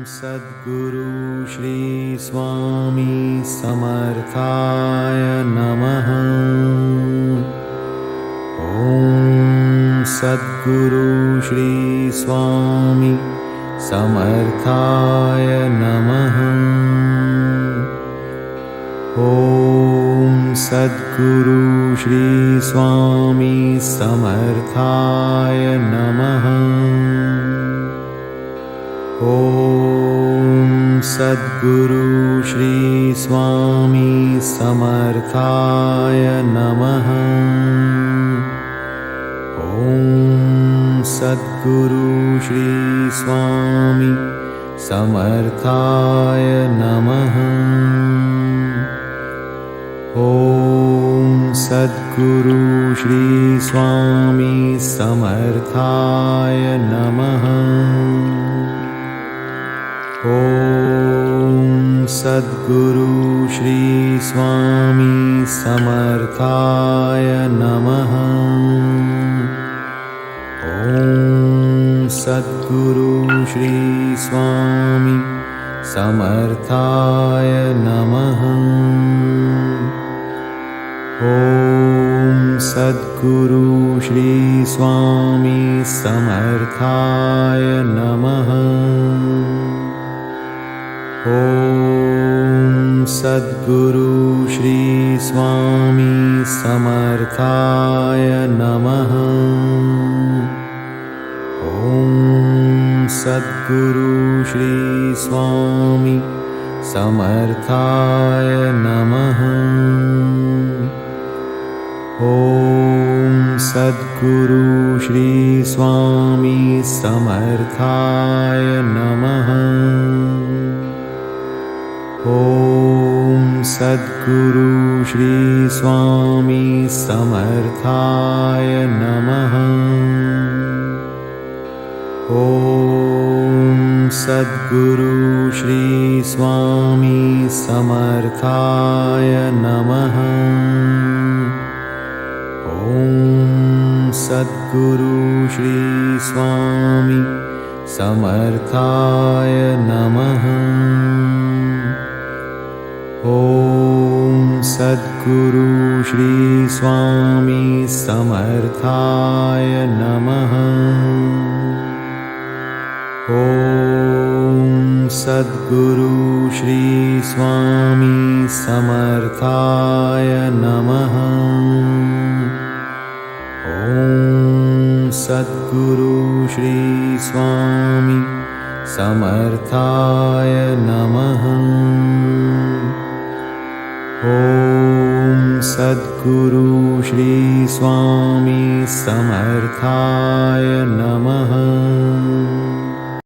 सद्गुरु श्री स्वामी समर्थाय नमः। ॐ सद्गुरु श्री स्वामी समर्थाय नमः। ॐ सद्गुरु श्री स्वामी समर्थाय नमः। ॐ सद्गुरु श्री स्वामी समर्थाय नमः। ॐ सद्गुरु श्री स्वामी समर्थाय नमः। ॐ सद्गुरु श्री स्वामी समर्थाय नमः। ॐ सद्गुरु श्री स्वामी समर्थाय नमः। ॐ सद्गुरु श्री स्वामी समर्थाय नमः। ॐ सद्गुरु श्री स्वामी समर्थाय नमः। ॐ सद्गुरु श्री स्वामी समर्थाय नमः। ॐ सद्गुरु श्री स्वामी समर्थाय नमः। ॐ सद्गुरु श्री स्वामी समर्थाय नमः। ॐ सद्गुरु श्री स्वामी समर्थाय नमः। ॐ सद्गुरु श्री स्वामी समर्थाय नमः। ॐ सद्गुरु श्री स्वामी समर्थाय नमः। ॐ सद्गुरु श्री स्वामी समर्थाय नमः। ॐ सद्गुरु श्री स्वामी समर्थाय नमः। ॐ सद्गुरु श्री स्वामी समर्थाय नमः। ॐ सद्गुरु श्री स्वामी समर्थाय नमः।